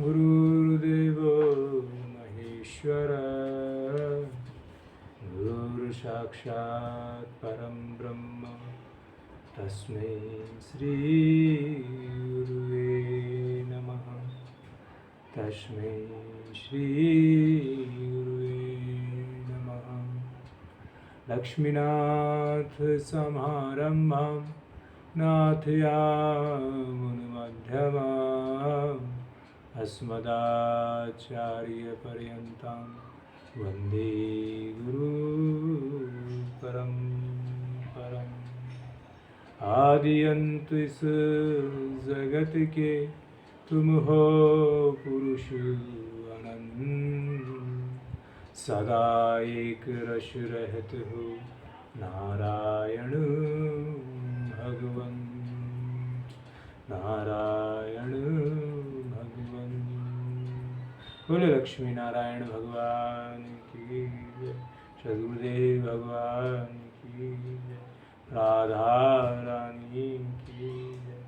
गुरुर्देवो महेश्वर गुरुर्साक्षात् परं ब्रह्म तस्मै श्री गुरुवे नमः। तस्मै श्री गुरुवे नमः। लक्ष्मीनाथ समारम्भां नाथयामुनमध्यमाम् अस्मदाचार्यपर्यन्तां वन्दे गुरुपरम्पराम्। आदिअन्त इस जगत के तुम हो पुरुष अनंत, सदा एक रस रहत हो नारायण भगवन। नारायण भगवन। बोले लक्ष्मी नारायण भगवान की जय। सद्गुरुदेव भगवान की जय। राधा रानी की जय।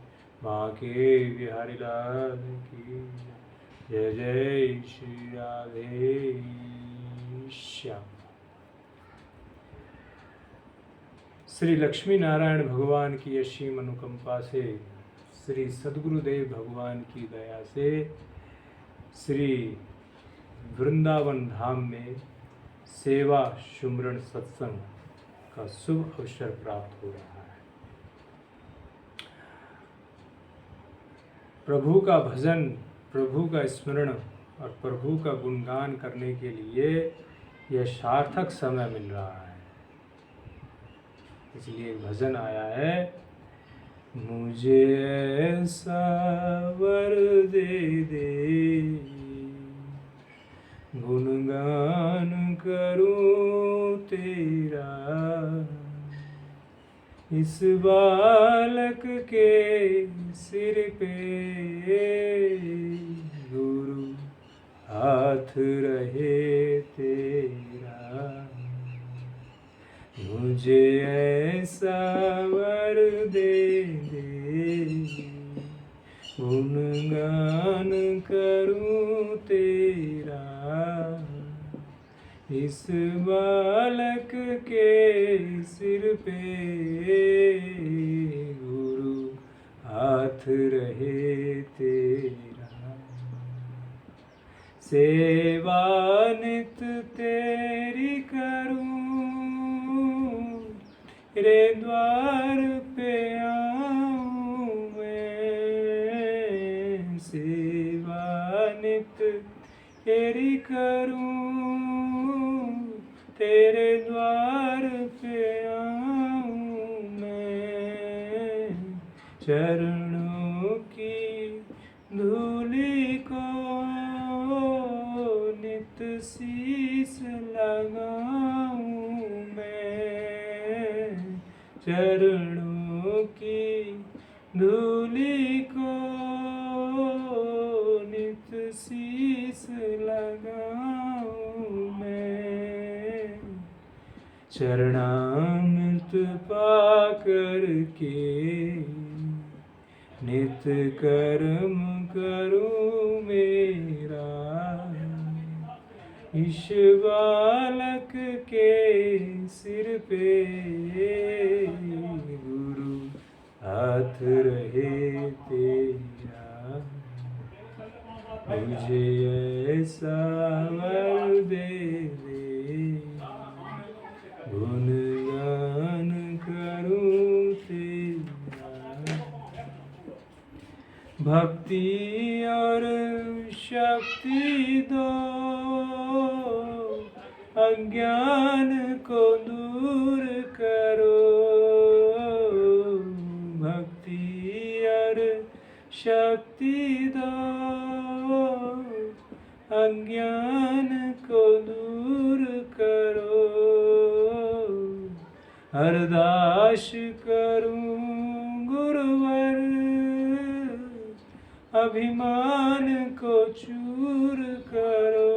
बांके बिहारी लाल की जय। जय जय श्री राधे श्याम। श्री लक्ष्मी नारायण भगवान की असीम अनुकंपा से, श्री सद्गुरुदेव भगवान की दया से श्री वृंदावन धाम में सेवा सुमरण सत्संग का शुभ अवसर प्राप्त हो रहा है। प्रभु का भजन, प्रभु का स्मरण और प्रभु का गुणगान करने के लिए यह सार्थक समय मिल रहा है। इसलिए एक भजन आया है, मुझे ऐसा वर दे दे गुणगान करूं तेरा, इस बालक के सिर पे गुरु हाथ रहे तेरा। मुझे ऐसा वर दे दे गुणगान करूं तेरा, इस बालक के सिर पे गुरु हाथ रहे तेरा। सेवा नित तेरी करूं, तेरे द्वार पे आऊं मैं। सेवा नित तेरी करूं, तेरे द्वार पे आऊं मैं। चरणों की धूलि को नित शीस लगाऊं मैं। चरणों की धूलि को नित शीस लगाऊं मैं। चरणामृत पाकर के नित कर्म करूं मेरा, इस बालक के सिर पे गुरु हाथ रहे तेरा। मुझे ऐसा वर दे दे गुणगान करूं तेरा। भक्ति और शक्ति दो, अज्ञान को दूर करो। भक्ति और शक्ति दो, अज्ञान को दूर करो। अरदास करूं गुरुवर, अभिमान को चूर करो।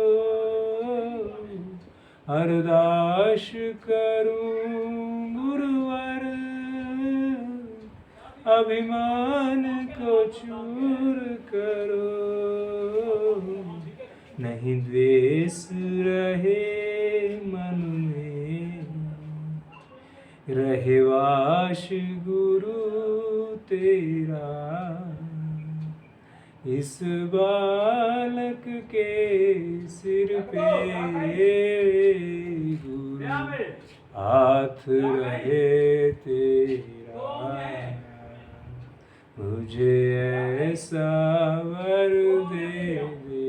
अरदास करूं गुरुवर, अभिमान को चूर करो। नहीं द्वेष रहे मन में, रहे वास गुरु तेरा। इस बालक के सिर पे गुरु हाथ रहे तेरा। मुझे ऐसा वर दे दे,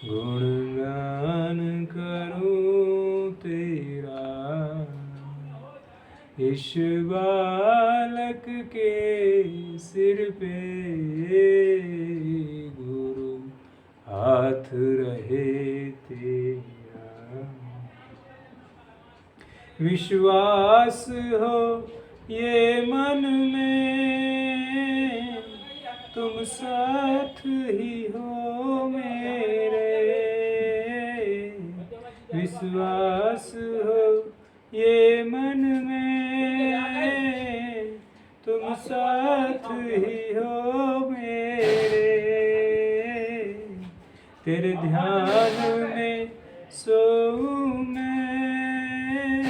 गुणगान करूं तेरा। इस बालक के सिर पे गुरु हाथ रहे तेरा। विश्वास हो ये मन में, तुम साथ ही हो मेरे। विश्वास हो ये मन में, तुम साथ ही हो मेरे। तेरे ध्यान में सोऊं मैं,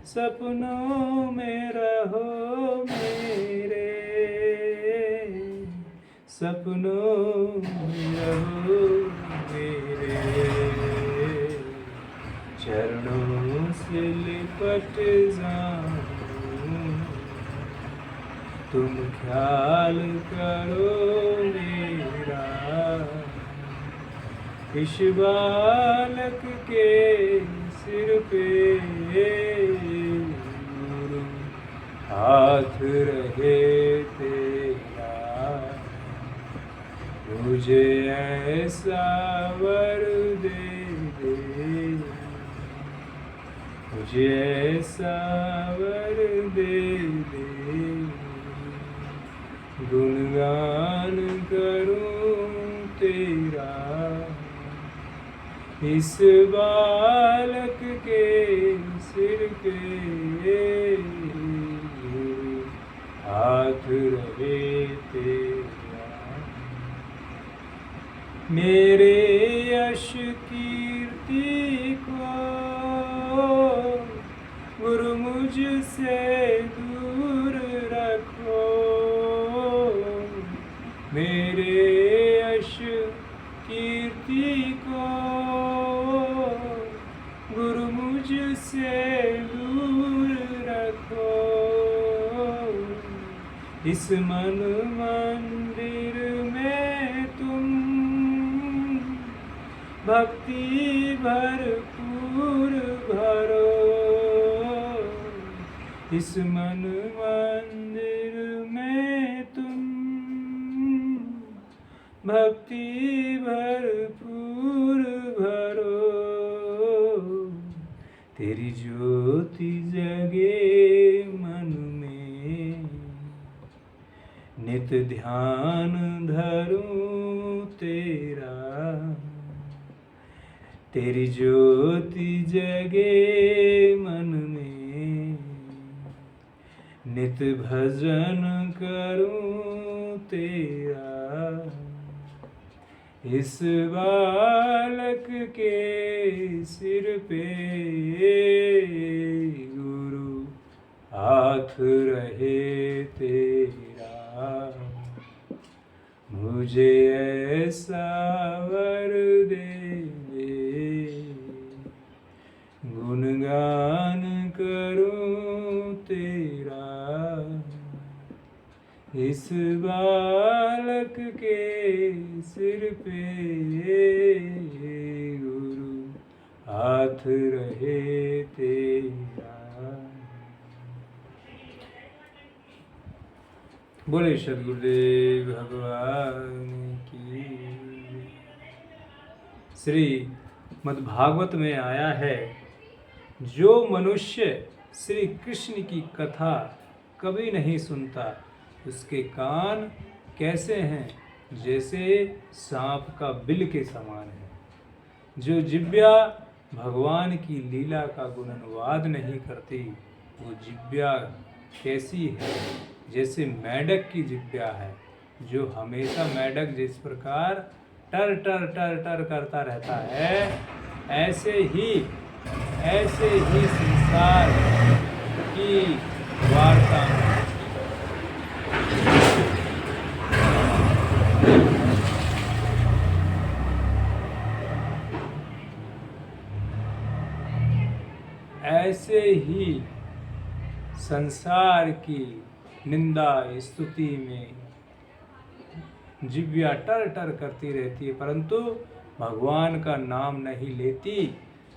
सपनों में रहो मेरे। सपनों में रहो मेरे। चरणों से लिपट जाऊं, तुम ख्याल करो मेरा। इस बालक के सिर पे गुरु हाथ रहे तेरा। मुझे ऐसा वर दे दे, मुझे ऐसा वर दे दे। गुणगान करूं तेरा। इस बालक के सिर पे गुरु हाथ रहे तेरा। मेरे यश कीर्ति को गुरु मुझसे दूर रखो। मेरे यश कीर्ति को गुरु मुझसे दूर रखो। इस मन मंदिर में तुम भक्ति भरपूर भरो। इस मन मंदिर में तुम भक्ति भरपूर भरो। तेरी ज्योति जगे मन में, नित ध्यान धरूं तेरा। तेरी ज्योति जगे मन में, नित भजन करूं तेरा। इस बालक के सिर पे गुरु हाथ रहे तेरा। मुझे ऐसा वर दे दे, गुणगान करूं तेरा। इस बालक के सिर पे गुरु हाथ रहे तेरा। बोले सद्गुरुदेव भगवान की। श्री मद्भागवत में आया है, जो मनुष्य श्री कृष्ण की कथा कभी नहीं सुनता, उसके कान कैसे हैं, जैसे सांप का बिल के समान है। जो जिब्या भगवान की लीला का गुणनुवाद नहीं करती, वो जिब्या कैसी है, जैसे मेढक की जिब्या है, जो हमेशा मेढक जिस प्रकार टर टर टर टर करता रहता है, ऐसे ही संसार की वार्ता ऐसे ही संसार की निंदा स्तुति में जिह्वा टर टर करती रहती है, परंतु भगवान का नाम नहीं लेती।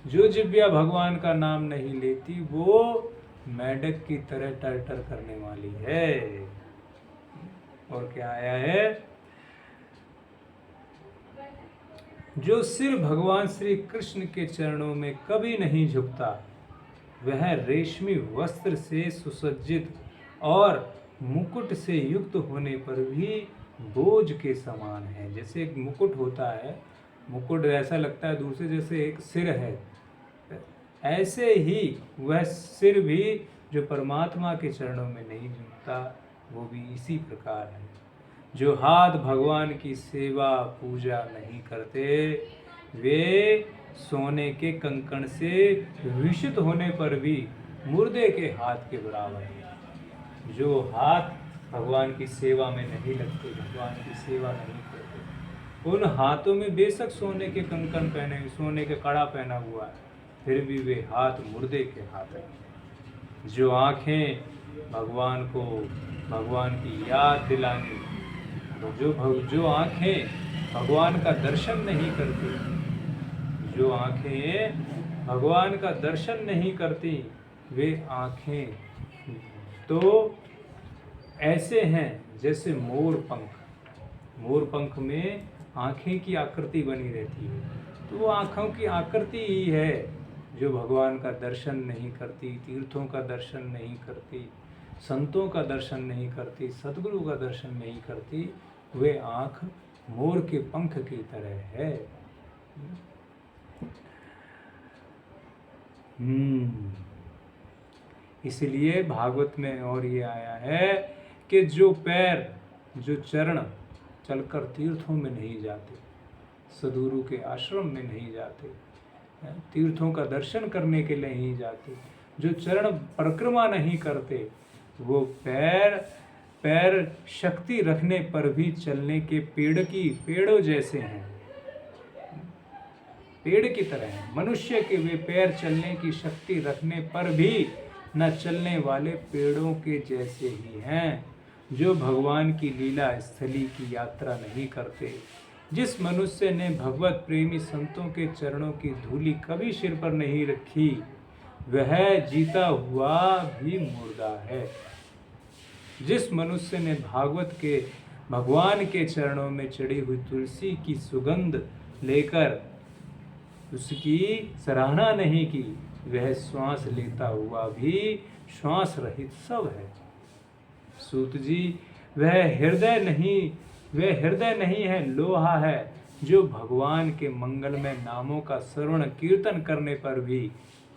जो जिह्वा भगवान का नाम नहीं लेती वो मेढक की तरह टर टर करने वाली है। और क्या आया है, जो सिर भगवान श्री कृष्ण के चरणों में कभी नहीं झुकता, वह रेशमी वस्त्र से सुसज्जित और मुकुट से युक्त होने पर भी बोझ के समान है। जैसे एक मुकुट होता है, मुकुट ऐसा लगता है दूर से जैसे एक सिर है, ऐसे ही वह सिर भी जो परमात्मा के चरणों में नहीं झुकता वो भी इसी प्रकार है। जो हाथ भगवान की सेवा पूजा नहीं करते वे सोने के कंकण से विषित होने पर भी मुर्दे के हाथ के बराबर है। जो हाथ भगवान की सेवा में नहीं लगते, भगवान की सेवा नहीं करते, उन हाथों में बेशक सोने के कंकण पहने, सोने के कड़ा पहना हुआ है, फिर भी वे हाथ मुर्दे के हाथ हैं। जो आँखें भगवान को भगवान की याद दिलाने, जो आँखें भगवान का दर्शन नहीं करती, जो आँखें भगवान का दर्शन नहीं करती, वे आँखें तो ऐसे हैं जैसे मोर पंख में आँखें की आकृति बनी रहती है, तो वो आँखों की आकृति ही है जो भगवान का दर्शन नहीं करती, तीर्थों का दर्शन नहीं करती, संतों का दर्शन नहीं करती, सद्गुरु का दर्शन नहीं करती। वे आँख मोर के पंख की तरह है। इसलिए भागवत में और ये आया है कि जो पैर, जो चरण चलकर तीर्थों में नहीं जाते, सद्गुरु के आश्रम में नहीं जाते, तीर्थों का दर्शन करने के लिए नहीं जाते, जो चरण परिक्रमा नहीं करते, वो पैर शक्ति रखने पर भी चलने के पेड़ों जैसे हैं, पेड़ की तरह हैं। मनुष्य के वे पैर चलने की शक्ति रखने पर भी न चलने वाले पेड़ों के जैसे ही हैं, जो भगवान की लीला स्थली की यात्रा नहीं करते। जिस मनुष्य ने भगवत प्रेमी संतों के चरणों की धूलि कभी सिर पर नहीं रखी, वह जीता हुआ भी मुर्दा है। जिस मनुष्य ने भगवान के चरणों में चढ़ी हुई तुलसी की सुगंध लेकर उसकी सराहना नहीं की, वह श्वास लेता हुआ भी श्वास रहित सब है। सूत जी, वह हृदय नहीं है, लोहा है, जो भगवान के मंगलमय नामों का श्रवण कीर्तन करने पर भी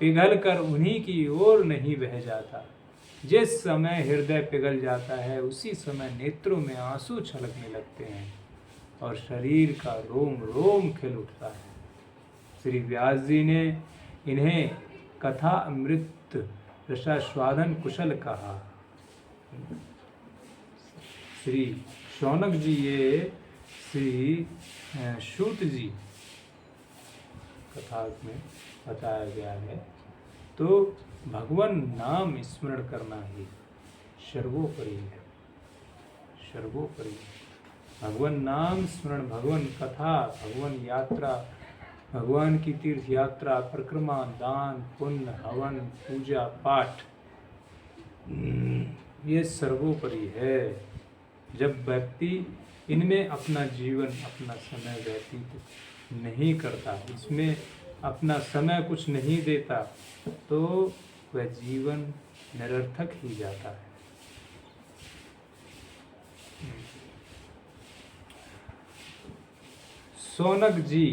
पिघल कर उन्हीं की ओर नहीं बह जाता। जिस समय हृदय पिघल जाता है उसी समय नेत्रों में आंसू छलकने लगते हैं और शरीर का रोम रोम खिल उठता है। श्री व्यास जी ने इन्हें कथा अमृत रसास्वादन कुशल कहा। श्री शौनक जी, ये श्री सूत जी कथा में बताया गया है। तो भगवान नाम स्मरण करना ही सर्वोपरि है, सर्वोपरि। भगवान नाम स्मरण, भगवान कथा, भगवान यात्रा, भगवान की तीर्थ यात्रा, परिक्रमा, दान, पुण्य, हवन, पूजा पाठ, ये सर्वोपरि है। जब व्यक्ति इनमें अपना जीवन, अपना समय व्यतीत नहीं करता, इसमें अपना समय कुछ नहीं देता, तो वह जीवन निरर्थक ही जाता है। शौनक जी,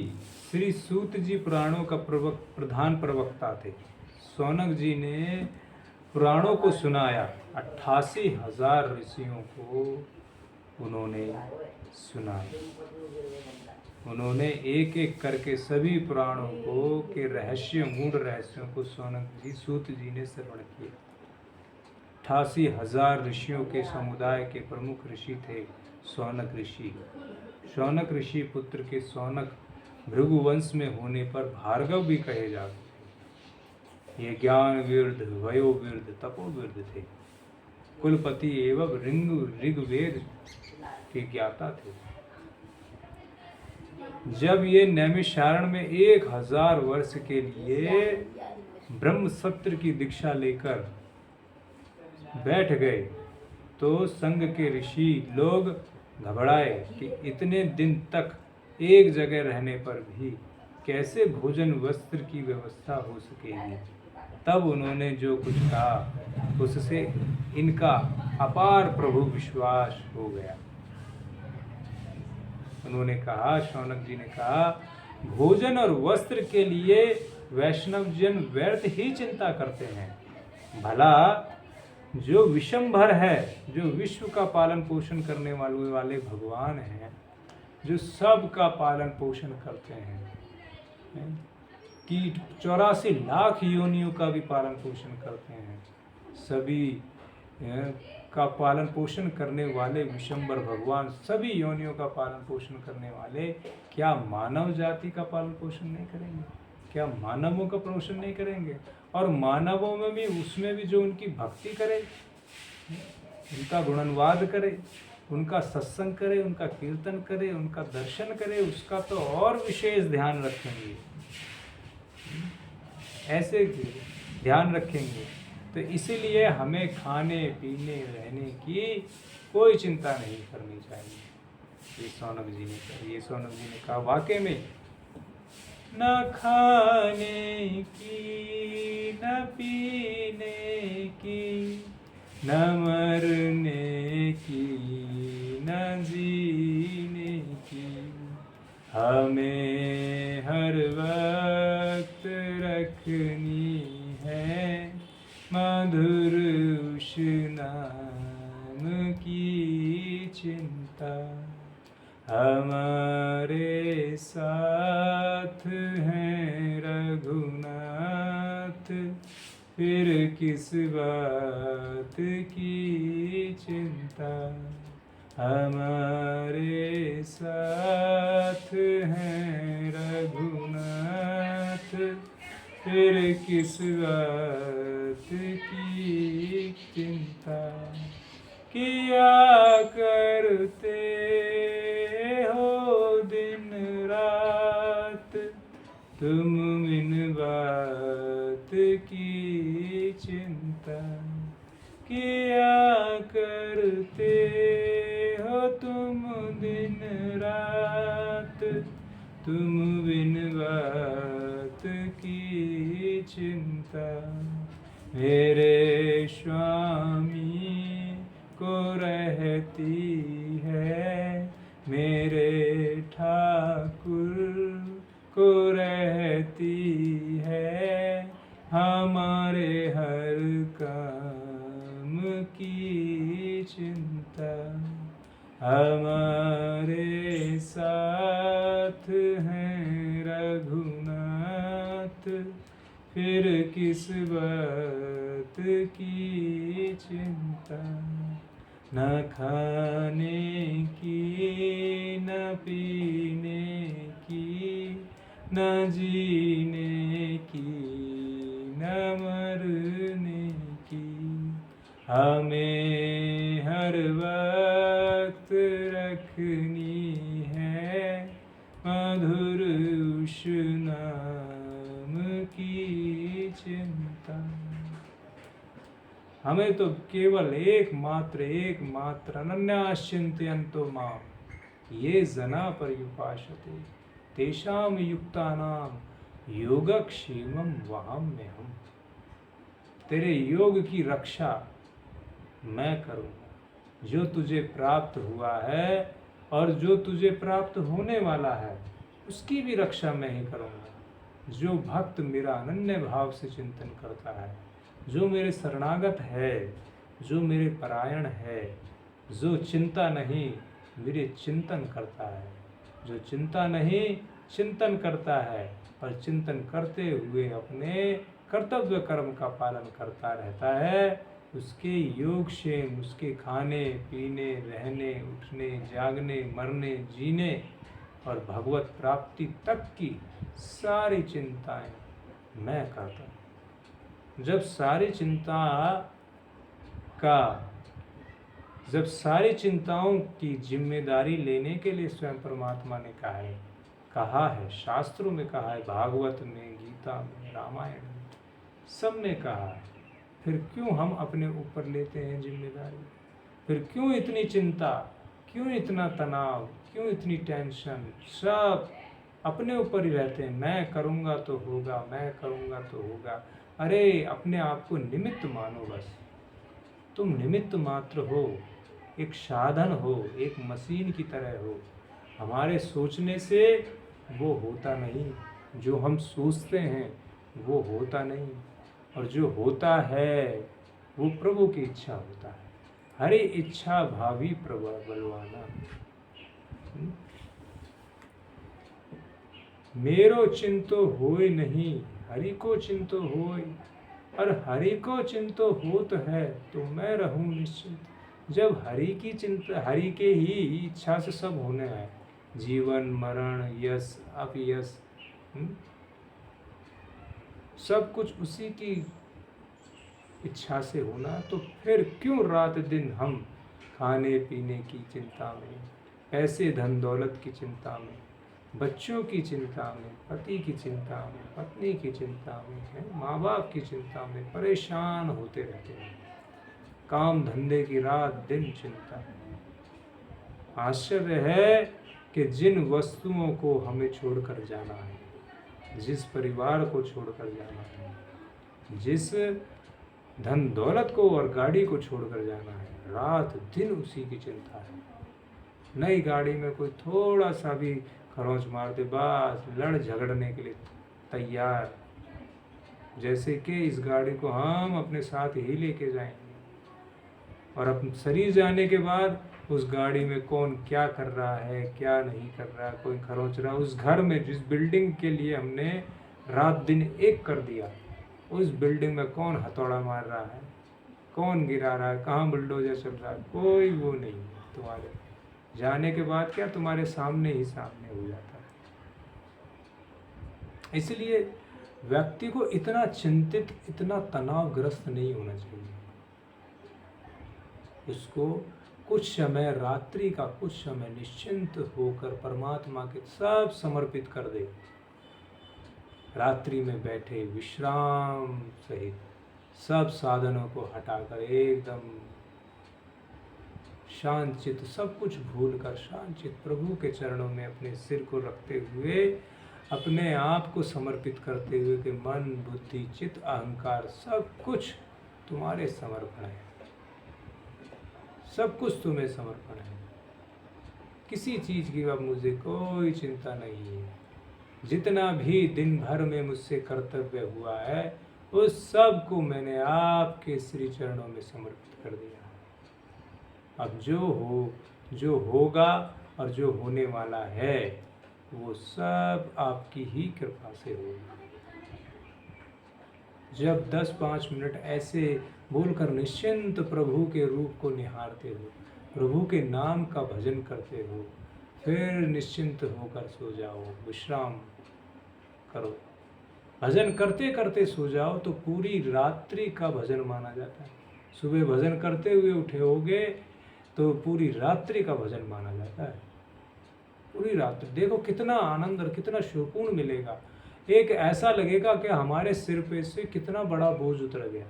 श्री सूत जी पुराणों का प्रधान प्रवक्ता थे। शौनक जी ने पुराणों को सुनाया, 88,000 ऋषियों को उन्होंने सुनाया। उन्होंने एक एक करके सभी पुराणों को के रहस्य, मूढ़ रहस्यों को शौनक जी, सूत जी ने श्रवण किए। 88,000 ऋषियों के समुदाय के प्रमुख ऋषि थे शौनक ऋषि। शौनक ऋषि पुत्र के शौनक भृगुवंश में होने पर भार्गव भी कहे जाते थे। ये ज्ञान विरुद्ध, वयोवृद्ध, तपोवृद्ध थे। कुलपति एवं ऋग्वेद के ज्ञाता थे। जब ये नैमिषारण्य में 1000 वर्ष के लिए ब्रह्म सत्र की दीक्षा लेकर बैठ गए तो संघ के ऋषि लोग घबराए कि इतने दिन तक एक जगह रहने पर भी कैसे भोजन वस्त्र की व्यवस्था हो सकेगी। तब उन्होंने जो कुछ कहा उससे इनका अपार प्रभु विश्वास हो गया। उन्होंने कहा, शौनक जी ने कहा, भोजन और वस्त्र के लिए वैष्णव जन व्यर्थ ही चिंता करते हैं। भला जो विशंभर है, जो विश्व का पालन पोषण करने वाले भगवान हैं, जो सब का पालन पोषण करते हैं, कि 84 लाख योनियों का भी पालन पोषण करते हैं, सभी का पालन पोषण करने वाले विशंबर भगवान, सभी योनियों का पालन पोषण करने वाले, क्या मानव जाति का पालन पोषण नहीं करेंगे? क्या मानवों का पोषण नहीं करेंगे? और मानवों में भी, उसमें भी जो उनकी भक्ति करे, उनका गुणनवाद करे, उनका सत्संग करे, उनका कीर्तन करे, उनका दर्शन करे, उसका तो और विशेष ध्यान रखेंगे। ऐसे ध्यान रखेंगे। तो इसीलिए हमें खाने पीने रहने की कोई चिंता नहीं करनी चाहिए। ये शौनक जी ने कहा, वाकई में न खाने की, न पीने की, न मरने की, न जीने की, हमें हर वक्त रखनी है मधुर उस नाम की चिंता। हमारे साथ हैं रघुनाथ, फिर किस बात की चिंता। हमारे साथ हैं रघुनाथ, फिर किस बात की चिंता। किया करते हो दिन रात तुम बिन बात की चिंता। किया करते हो तुम दिन रात तुम बिन बात की चिंता। मेरे स्वामी को रहती है, मेरे ठाकुर को रहती है, हमारे हर काम की चिंता। हमारे साथ हैं रघुनाथ, फिर किस बात की चिंता। न खाने की, न पीने की, न जीने की, न मरने की, हमें हर वक्त रखनी है मधुर उस नाम की चिंता। हमें तो केवल एकमात्र अनन्याश्चिन्तयन्तो मां ये जना पर्युपासते तेषां युक्तानां योगक्षेमं वहाम्यहम्। तेरे योग की रक्षा मैं करूँगा। जो तुझे प्राप्त हुआ है और जो तुझे प्राप्त होने वाला है उसकी भी रक्षा मैं ही करूँगा। जो भक्त मेरा अनन्य भाव से चिंतन करता है, जो मेरे शरणागत है, जो मेरे परायण है, जो चिंता नहीं मेरे चिंतन करता है, जो चिंता नहीं चिंतन करता है और चिंतन करते हुए अपने कर्तव्य कर्म का पालन करता रहता है, उसके योग से उसके खाने पीने रहने उठने जागने मरने जीने और भगवत प्राप्ति तक की सारी चिंताएं मैं करता हूँ। जब सारी चिंताओं की जिम्मेदारी लेने के लिए स्वयं परमात्मा ने कहा है, शास्त्रों में कहा है, भागवत में, गीता में, रामायण में, सब में कहा है, फिर क्यों हम अपने ऊपर लेते हैं जिम्मेदारी? फिर क्यों इतनी चिंता, क्यों इतना तनाव, क्यों इतनी टेंशन? सब अपने ऊपर ही रहते हैं, मैं करूँगा तो होगा, मैं करूँगा तो होगा। अरे अपने आप को निमित्त मानो, बस तुम निमित्त मात्र हो, एक साधन हो, एक मशीन की तरह हो। हमारे सोचने से वो होता नहीं, जो हम सोचते हैं वो होता नहीं, और जो होता है वो प्रभु की इच्छा होता है। हरे इच्छा भावी प्रभु बलवाना। मेरो चिंतो होय नहीं, हरि को चिंतो होय, और हरि को चिंतो होत है तो मैं रहूं निश्चिंत। जब हरि की चिंता, हरि के ही इच्छा से सब होने है, जीवन मरण यश अपयश, सब कुछ उसी की इच्छा से होना, तो फिर क्यों रात दिन हम खाने पीने की चिंता में, पैसे धन दौलत की चिंता में, बच्चों की चिंता में, पति की चिंता में, पत्नी की चिंता में, माँ बाप की चिंता में परेशान होते रहते हैं। काम धंधे की रात दिन चिंता। आश्चर्य है कि जिन वस्तुओं को हमें छोड़कर जाना है, जिस परिवार को छोड़कर जाना है, जिस धन दौलत को और गाड़ी को छोड़कर जाना है, रात दिन उसी की चिंता है। नई गाड़ी में कोई थोड़ा सा भी खरोंच मार दे, बस लड़ झगड़ने के लिए तैयार, जैसे कि इस गाड़ी को हम अपने साथ ही लेके जाएंगे। और अब शरीर जाने के बाद उस गाड़ी में कौन क्या कर रहा है, क्या नहीं कर रहा है, कोई खरोंच रहा, उस घर में जिस बिल्डिंग के लिए हमने रात दिन एक कर दिया, उस बिल्डिंग में कौन हथौड़ा मार रहा है, कौन गिरा रहा है, कहाँ बुलडोजर चल रहा है, कोई वो नहीं है। तुम्हारे जाने के बाद क्या तुम्हारे सामने ही सामने हो जाता है। इसलिए व्यक्ति को इतना चिंतित, इतना तनावग्रस्त नहीं होना चाहिए। उसको कुछ समय, रात्रि का कुछ समय निश्चिंत होकर परमात्मा के सब समर्पित कर दे। रात्रि में बैठे विश्राम सहित सब साधनों को हटाकर एकदम शांतचित्त, सब कुछ भूलकर शांतचित्त प्रभु के चरणों में अपने सिर को रखते हुए, अपने आप को समर्पित करते हुए कि मन बुद्धि चित्त अहंकार सब कुछ तुम्हारे समर्पण है, सब कुछ तुम्हें समर्पण है। किसी चीज़ की अब मुझे कोई चिंता नहीं है। जितना भी दिन भर में मुझसे कर्तव्य हुआ है उस सब को मैंने आपके श्री चरणों में समर्पित कर दिया। अब जो होगा और जो होने वाला है वो सब आपकी ही कृपा से होगा। जब 10-5 मिनट ऐसे बोलकर निश्चिंत प्रभु के रूप को निहारते हो, प्रभु के नाम का भजन करते हो, फिर निश्चिंत होकर सो जाओ, विश्राम करो। भजन करते करते सो जाओ तो पूरी रात्रि का भजन माना जाता है। सुबह भजन करते हुए उठे होगे तो पूरी रात्रि का भजन माना जाता है। पूरी रात्रि देखो कितना आनंद और कितना सुकून मिलेगा। एक ऐसा लगेगा कि हमारे सिर पे से कितना बड़ा बोझ उतर गया।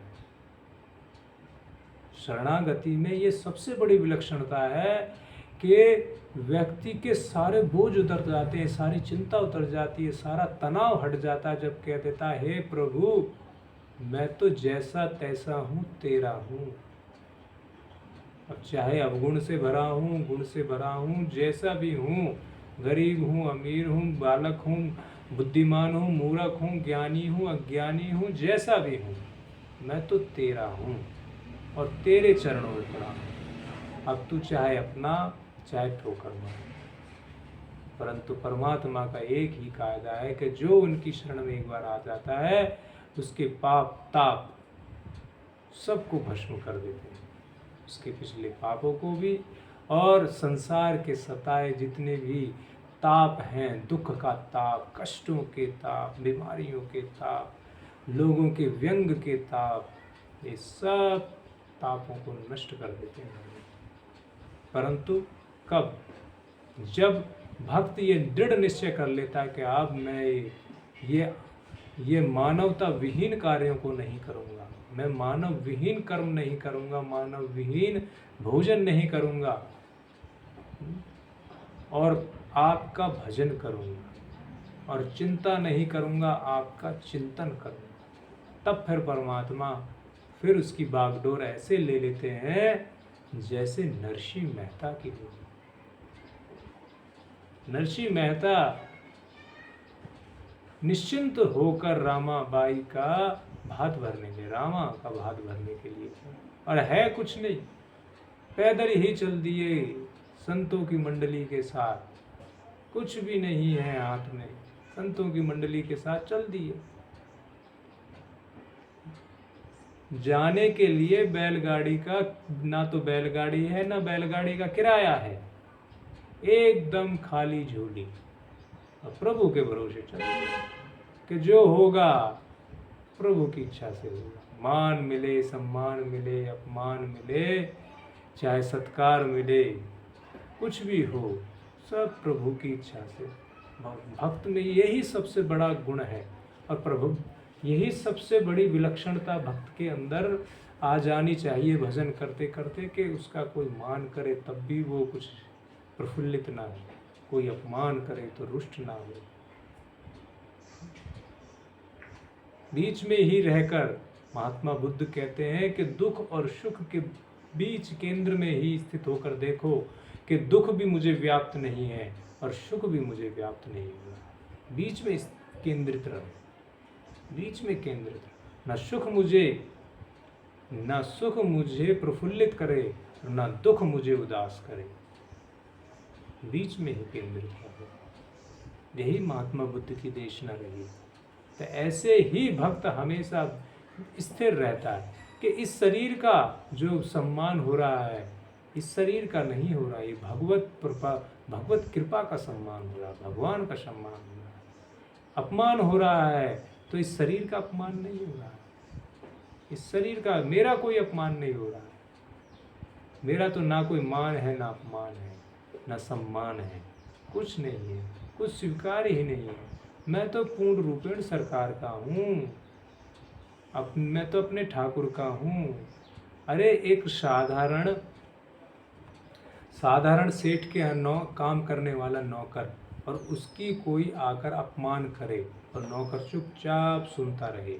शरणागति में ये सबसे बड़ी विलक्षणता है कि व्यक्ति के सारे बोझ उतर जाते हैं, सारी चिंता उतर जाती है, सारा तनाव हट जाता है जब कह देता है हे प्रभु मैं तो जैसा तैसा हूँ, तेरा हूँ। अब चाहे अवगुण से भरा हूँ, गुण से भरा हूँ, जैसा भी हूँ, गरीब हूँ, अमीर हूँ, बालक हूँ, बुद्धिमान हूँ, मूर्ख हूँ, ज्ञानी हूँ, अज्ञानी हूँ, जैसा भी हूँ, मैं तो तेरा हूँ और तेरे चरणों में पड़ा हूँ। अब तू चाहे अपना चाहे ठोकर मार। परंतु परमात्मा का एक ही कायदा है कि जो उनकी शरण में एक बार आ जाता है उसके पाप ताप सबको भस्म कर देते हैं, उसके पिछले पापों को भी, और संसार के सताए जितने भी ताप हैं, दुख का ताप, कष्टों के ताप, बीमारियों के ताप, लोगों के व्यंग के ताप, ये सब तापों को नष्ट कर देते हैं। परंतु कब? जब भक्त ये दृढ़ निश्चय कर लेता है कि अब मैं ये मानवता विहीन कार्यों को नहीं करूँगा, मैं मानव विहीन कर्म नहीं करूँगा, मानव विहीन भोजन नहीं करूँगा, और आपका भजन करूँगा और चिंता नहीं करूँगा, आपका चिंतन करूँगा, तब फिर परमात्मा फिर उसकी बागडोर ऐसे ले लेते हैं जैसे नरसिंह मेहता की ली। नरसिंह मेहता निश्चिंत होकर रामाबाई का भात भरने के, रामा का भात भरने के लिए, और है कुछ नहीं, पैदल ही चल दिए संतों की मंडली के साथ, कुछ भी नहीं है हाथ में, संतों की मंडली के साथ चल दिए। जाने के लिए बैलगाड़ी का ना तो बैलगाड़ी है ना बैलगाड़ी का किराया है, एकदम खाली झोली, और प्रभु के भरोसे चल दिए कि जो होगा प्रभु की इच्छा से होगा। मान मिले, सम्मान मिले, अपमान मिले, चाहे सत्कार मिले, कुछ भी हो, सब प्रभु की इच्छा से। भक्त में यही सबसे बड़ा गुण है, और प्रभु यही सबसे बड़ी विलक्षणता भक्त के अंदर आ जानी चाहिए भजन करते करते, कि उसका कोई मान करे तब भी वो कुछ प्रफुल्लित ना हो, कोई अपमान करे तो रुष्ट ना हो। बीच में ही रहकर महात्मा बुद्ध कहते हैं कि दुख और सुख के बीच केंद्र में ही स्थित होकर देखो कि दुख भी मुझे व्याप्त नहीं है और सुख भी मुझे व्याप्त नहीं हुआ। बीच में केंद्रित रहो, बीच में केंद्रित रहो। न सुख मुझे प्रफुल्लित करे और न दुख मुझे उदास करे, बीच में ही केंद्रित रहो। यही महात्मा बुद्ध की देशना रही। तो ऐसे ही भक्त हमेशा स्थिर रहता है कि इस शरीर का जो सम्मान हो रहा है, इस शरीर का नहीं हो रहा, ये भगवत कृपा का सम्मान हो रहा, भगवान का सम्मान हो रहा। अपमान हो रहा है तो इस शरीर का अपमान नहीं हो रहा, इस शरीर का मेरा कोई अपमान नहीं हो रहा, मेरा तो ना कोई मान है, ना अपमान है, ना सम्मान है, कुछ नहीं है, कुछ स्वीकार ही नहीं है। मैं तो पूर्ण रूपेण सरकार का हूँ, मैं तो अपने ठाकुर का हूँ। अरे एक साधारण सेठ के काम करने वाला नौकर, और उसकी कोई आकर अपमान करे और नौकर चुपचाप सुनता रहे,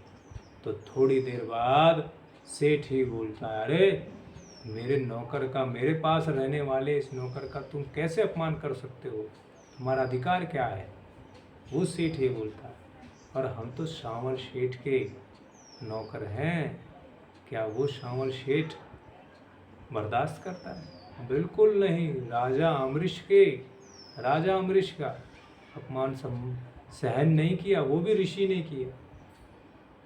तो थोड़ी देर बाद सेठ ही बोलता है, अरे मेरे नौकर का, मेरे पास रहने वाले इस नौकर का तुम कैसे अपमान कर सकते हो, तुम्हारा अधिकार क्या है? वो सेठ ही बोलता है। और हम तो श्यामल सेठ के नौकर हैं, क्या वो श्यामल सेठ बर्दाश्त करता है? बिल्कुल नहीं। राजा अमरीश का अपमान सहन नहीं किया, वो भी ऋषि ने किया,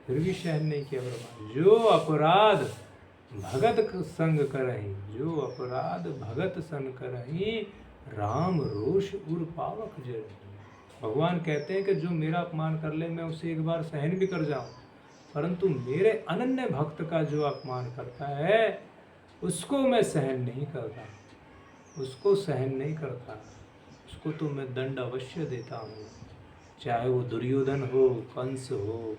फिर भी सहन नहीं किया बर्बाद। जो अपराध भगत संग करही, जो अपराध भगत संग करही, राम रोष उर पावक जय। भगवान कहते हैं कि जो मेरा अपमान कर ले मैं उसे एक बार सहन भी कर जाऊं, परंतु मेरे अनन्य भक्त का जो अपमान करता है उसको मैं सहन नहीं करता, उसको सहन नहीं करता, उसको तो मैं दंड अवश्य देता हूँ। चाहे वो दुर्योधन हो, कंस हो,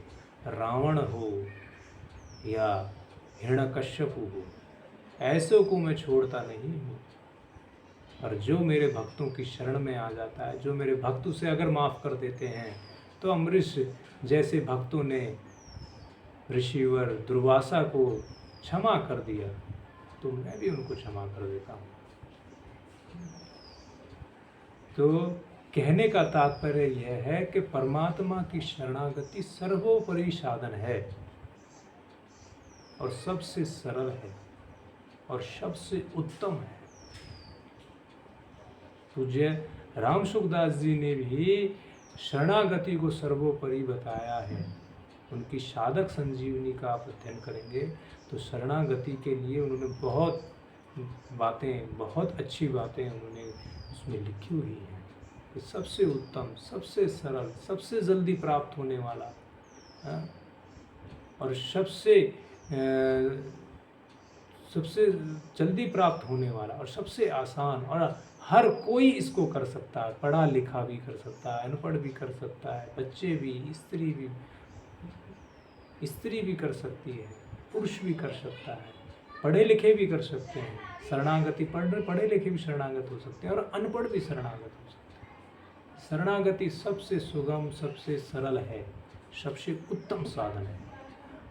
रावण हो या हिरण्यकश्यप हो, ऐसों को मैं छोड़ता नहीं हूँ। और जो मेरे भक्तों की शरण में आ जाता है, जो मेरे भक्त उसे अगर माफ़ कर देते हैं, तो अमरीश जैसे भक्तों ने ऋषिवर दुर्वासा को क्षमा कर दिया, तो मैं भी उनको क्षमा कर देता हूँ। तो कहने का तात्पर्य यह है कि परमात्मा की शरणागति सर्वोपरि साधन है और सबसे सरल है और सबसे उत्तम है। राम सुखदास जी ने भी शरणागति को सर्वोपरि बताया है। उनकी साधक संजीवनी का आप अध्ययन करेंगे तो शरणागति के लिए उन्होंने बहुत बातें, बहुत अच्छी बातें उन्होंने उसमें लिखी हुई हैं कि सबसे उत्तम, सबसे सरल, सबसे जल्दी प्राप्त होने वाला, हाँ, और सबसे जल्दी प्राप्त होने वाला और सबसे आसान, और हर कोई इसको कर सकता है। पढ़ा लिखा भी कर सकता है, अनपढ़ भी कर सकता है, बच्चे भी, स्त्री भी कर सकती है, पुरुष भी कर सकता है, पढ़े लिखे भी कर सकते हैं। शरणागति पढ़े लिखे भी शरणागत हो सकते हैं और अनपढ़ भी शरणागत हो सकते हैं। शरणागति सबसे सुगम, सबसे सरल है, सबसे उत्तम साधन है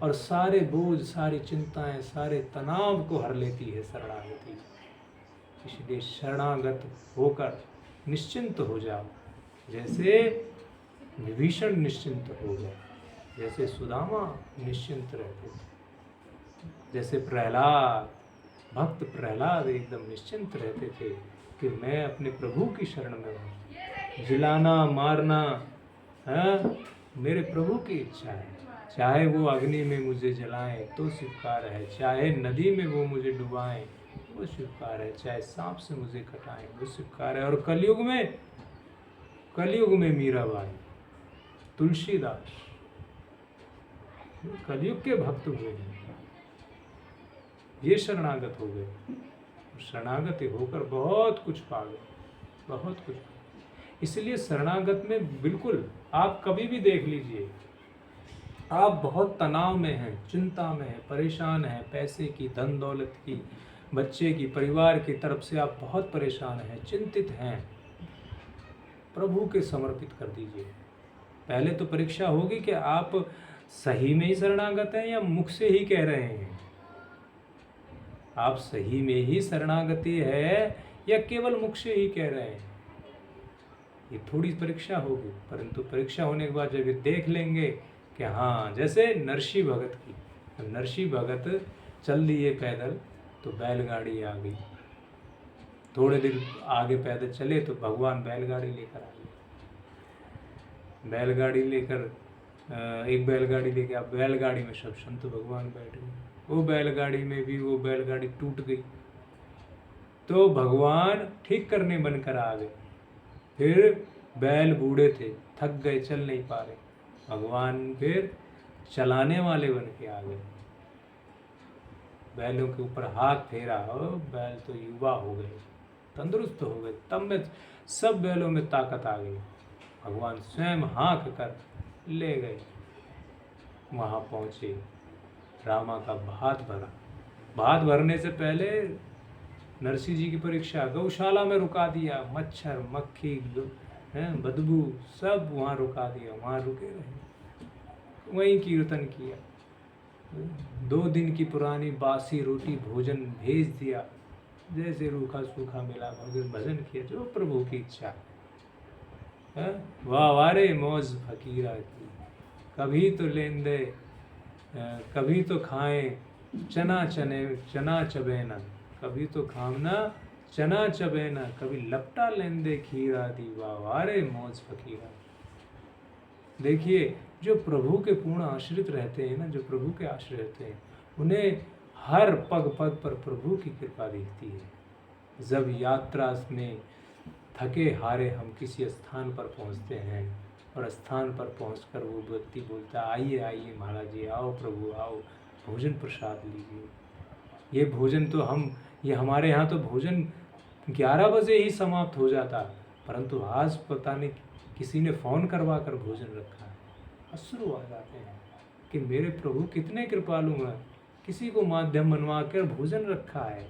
और सारे बोझ, सारी चिंताएं, सारे तनाव को हर लेती है शरणागति। इसलिए शरणागत होकर निश्चिंत हो जाओ, जैसे विभीषण निश्चिंत हो गए, जैसे सुदामा निश्चिंत रहते थे, जैसे प्रहलाद, भक्त प्रहलाद एकदम निश्चिंत रहते थे कि मैं अपने प्रभु की शरण में हूँ। जिलाना मारना, हाँ, मेरे प्रभु की इच्छा है। चाहे वो अग्नि में मुझे जलाएं तो स्वीकार है, चाहे नदी में वो मुझे डुबाएं वो स्वीकार है, चाहे सांप से मुझे कटाएं वो स्वीकार है। और कलयुग में मीराबाई, तुलसीदास कलयुग के भक्त हुए हैं, ये शरणागत हो गए। शरणागत होकर बहुत कुछ पा गए, बहुत कुछ। इसलिए शरणागत में बिल्कुल आप कभी भी देख लीजिए, आप बहुत तनाव में हैं, चिंता में हैं, परेशान हैं, पैसे की, धन दौलत की, बच्चे की, परिवार की तरफ से आप बहुत परेशान हैं, चिंतित हैं, प्रभु के समर्पित कर दीजिए। पहले तो परीक्षा होगी कि आप सही में ही शरणागत हैं या मुख से ही कह रहे हैं। आप सही में ही शरणागति है या केवल मुख से ही कह रहे हैं, ये थोड़ी परीक्षा होगी। परंतु परीक्षा होने के बाद जब ये देख लेंगे कि हाँ, जैसे नरसी भगत की, नरसी भगत चल दिए पैदल तो बैलगाड़ी आ गई, थोड़े दिन आगे पैदल चले तो भगवान बैलगाड़ी लेकर आ गए। बैलगाड़ी लेकर एक बैलगाड़ी लेके आप, बैलगाड़ी में सब संत भगवान बैठ गए। वो बैलगाड़ी में भी वो बैलगाड़ी टूट गई तो भगवान ठीक करने बनकर आ गए। फिर बैल बूढ़े थे, थक गए, चल नहीं पा रहे, भगवान फिर चलाने वाले बन के आ गए। बैलों के ऊपर हाथ फेरा और बैल तो युवा हो गए, तंदुरुस्त हो गए। तब में सब बैलों में ताकत आ गई, भगवान स्वयं हाँक कर ले गए। वहाँ पहुँचे, रामा का भात भरा। भात भरने से पहले नरसिंह जी की परीक्षा, गौशाला में रुका दिया, मच्छर मक्खी बदबू सब वहाँ रुका दिया, वहाँ रुके रहे, वहीं कीर्तन किया। 2 दिन की पुरानी बासी रोटी भोजन भेज दिया, जैसे रूखा सूखा मिला, भजन किया जो प्रभु की इच्छा। वाह वारे मौज फकीरा की, कभी तो लेंदे कभी तो खाएं चना चबेना, कभी तो खामना चना चबेना, कभी लपटा लेंदे खीरा दी, वाह वारे मौज फकीरा। देखिए, जो प्रभु के पूर्ण आश्रित रहते हैं ना, जो प्रभु के आश्रित रहते हैं, उन्हें हर पग पग पर प्रभु की कृपा दिखती है। जब यात्रा में थके हारे हम किसी स्थान पर पहुंचते हैं और स्थान पर पहुंचकर वो व्यक्ति बोलता है, आइए आइए महाराज जी, आओ प्रभु आओ, भोजन प्रसाद लीजिए। ये भोजन तो ये हमारे यहाँ तो भोजन 11 बजे ही समाप्त हो जाता, परंतु आज पता नहीं किसी ने फ़ोन करवा कर भोजन रखा है। अश्रु आ जाते हैं कि मेरे प्रभु कितने कृपालु हैं, किसी को माध्यम बनवा कर भोजन रखा है।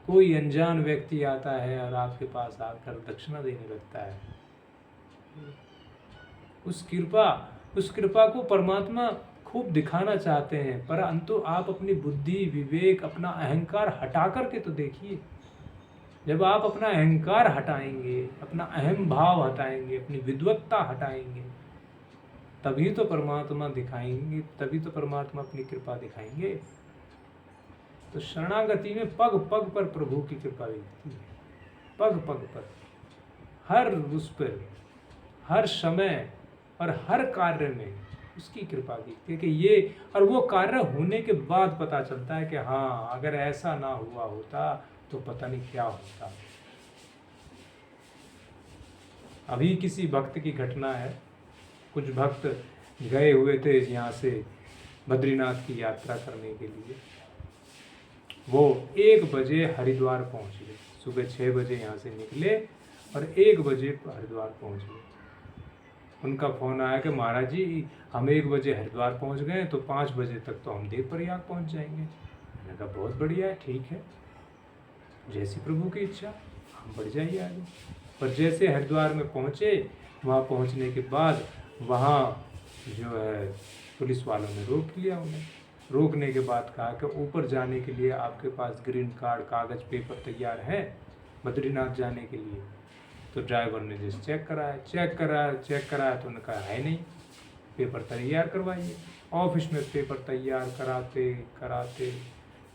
कोई अनजान व्यक्ति आता है और आपके पास आकर दक्षिणा देने लगता है। उस कृपा को परमात्मा खूब दिखाना चाहते हैं, परंतु आप अपनी बुद्धि, विवेक, अपना अहंकार हटा करके तो देखिए। जब आप अपना अहंकार हटाएंगे, अपना अहम भाव हटाएंगे, अपनी विद्वत्ता हटाएंगे, तभी तो परमात्मा दिखाएंगे, तभी तो परमात्मा अपनी कृपा दिखाएंगे। तो शरणागति में पग पग पर प्रभु की कृपा दिखती है, पग पग पर। हर उस पर, हर समय और हर कार्य में उसकी कृपा दिखती है कि ये, और वो कार्य होने के बाद पता चलता है कि हाँ, अगर ऐसा ना हुआ होता तो पता नहीं क्या होता। अभी किसी भक्त की घटना है, कुछ भक्त गए हुए थे यहाँ से बद्रीनाथ की यात्रा करने के लिए। वो 1 बजे हरिद्वार पहुँच गए, सुबह 6 बजे यहाँ से निकले और 1 बजे हरिद्वार पहुँच गए। उनका फ़ोन आया कि महाराज जी, हम 1 बजे हरिद्वार पहुँच गए तो 5 बजे तक तो हम देवप्रयाग पहुँच जाएंगे। मैंने कहा बहुत बढ़िया है, ठीक है, जैसी प्रभु की इच्छा, हम बढ़ जाइए आगे। पर जैसे हरिद्वार में पहुँचे, वहाँ पहुँचने के बाद वहाँ जो है पुलिस वालों ने रोक लिया उन्हें। रोकने के बाद कहा कि ऊपर जाने के लिए आपके पास ग्रीन कार्ड, कागज़, पेपर तैयार है बद्रीनाथ जाने के लिए? तो ड्राइवर ने जैसे चेक कराया तो उन्होंने कहा है नहीं, पेपर तैयार करवाइए। ऑफिस में पेपर तैयार कराते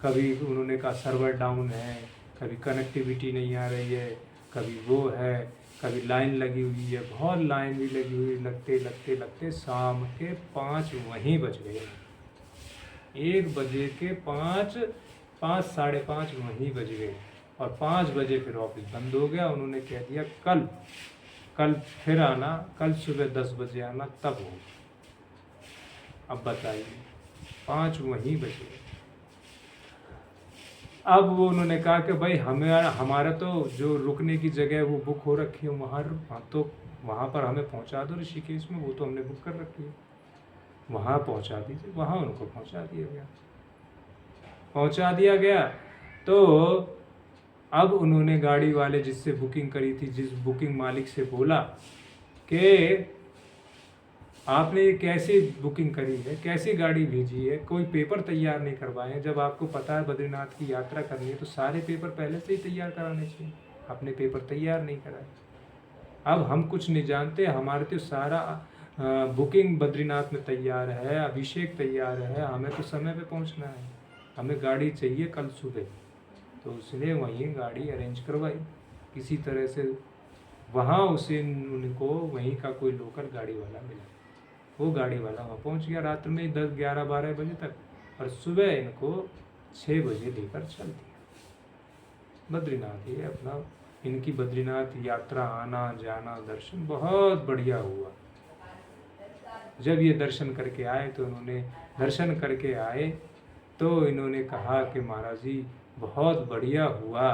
कभी उन्होंने कहा सर्वर डाउन है, कभी कनेक्टिविटी नहीं आ रही है, कभी वो है, कभी लाइन लगी हुई है, बहुत लाइन भी लगी हुई, लगते शाम के 5 वहीं बज गए। 1 बजे के 5 साढ़े 5 वहीं बज गए और 5 बजे फिर ऑफिस बंद हो गया। उन्होंने कह दिया कल फिर आना, कल सुबह 10 बजे आना, तब होगा। अब बताइए, 5 वहीं बजे। अब वो उन्होंने कहा कि भाई हमारा तो जो रुकने की जगह है वो बुक हो रखी है, वहाँ पर हमें पहुँचा दो ऋषिकेश में, वो तो हमने बुक कर रखी है, वहाँ पहुँचा दीजिए। वहाँ उनको पहुँचा दिया गया। तो अब उन्होंने गाड़ी वाले जिससे बुकिंग करी थी, जिस बुकिंग मालिक से बोला कि आपने ये कैसे बुकिंग करी है, कैसी गाड़ी भेजी है, कोई पेपर तैयार नहीं करवाए हैं? जब आपको पता है बद्रीनाथ की यात्रा करनी है तो सारे पेपर पहले से ही तैयार कराने चाहिए, आपने पेपर तैयार नहीं कराए। अब हम कुछ नहीं जानते, हमारे तो सारा बुकिंग बद्रीनाथ में तैयार है, अभिषेक तैयार है, हमें तो समय पे पहुंचना है, हमें गाड़ी चाहिए कल सुबह। तो उसने वहीं गाड़ी अरेंज करवाई किसी तरह से, वहाँ उनको वहीं का कोई लोकल गाड़ी वाला मिला, वो गाड़ी वाला वहाँ पहुँच गया रात में 10, 11, 12 बजे तक, और सुबह इनको 6 बजे लेकर चल दिया बद्रीनाथ। ये अपना इनकी बद्रीनाथ यात्रा, आना जाना, दर्शन बहुत बढ़िया हुआ। जब ये दर्शन करके आए तो इन्होंने कहा कि महाराज जी बहुत बढ़िया हुआ।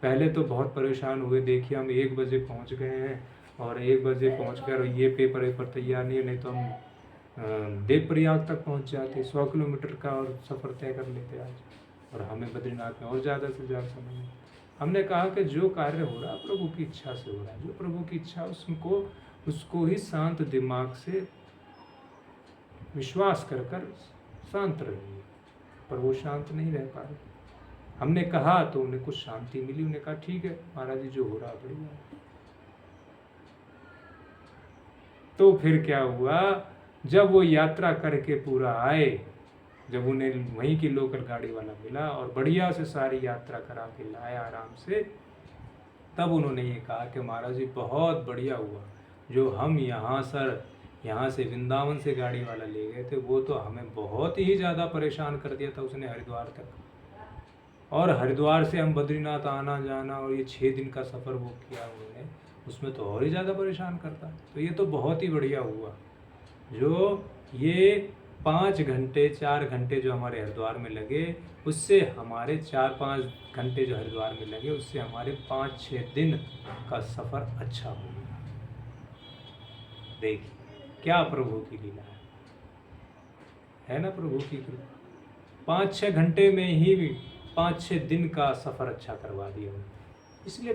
पहले तो बहुत परेशान हुए, देखिए हम 1 बजे पहुंच गए हैं और 1 बजे पहुँच कर ये पेपर तैयार नहीं तो हम देवप्रयाग तक पहुंच जाते, 100 किलोमीटर का और सफ़र तय कर लेते आज, और हमें बद्रीनाथ में और ज़्यादा से ज़्यादा समय। हमने कहा कि जो कार्य हो रहा है प्रभु की इच्छा से हो रहा है, जो प्रभु की इच्छा उसको ही शांत दिमाग से विश्वास कर शांत रहिए। पर वो शांत नहीं रह पा रहे। हमने कहा तो उन्हें कुछ शांति मिली, उन्हें कहा ठीक है महाराज जी, जो हो रहा बढ़िया। तो फिर क्या हुआ, जब वो यात्रा करके पूरा आए, जब उन्हें वहीं की लोकल गाड़ी वाला मिला और बढ़िया से सारी यात्रा करा के लाया आराम से, तब उन्होंने ये कहा कि महाराज जी बहुत बढ़िया हुआ, जो हम यहाँ से वृंदावन से गाड़ी वाला ले गए थे, वो तो हमें बहुत ही ज़्यादा परेशान कर दिया था उसने हरिद्वार तक, और हरिद्वार से हम बद्रीनाथ आना जाना और ये 6 दिन का सफ़र वो किया उन्होंने, उसमें तो और ही ज़्यादा परेशान करता। तो ये तो बहुत ही बढ़िया हुआ जो ये 5 घंटे 4 घंटे जो हमारे हरिद्वार में लगे, उससे हमारे 4-5 घंटे जो हरिद्वार में लगे, उससे हमारे 5-6 दिन का सफ़र अच्छा हो गया। देखिए क्या प्रभु की लीला है ना, प्रभु की कृपा। 5-6 घंटे में ही 5-6 दिन का सफ़र अच्छा करवा दिया उन्होंने। इसलिए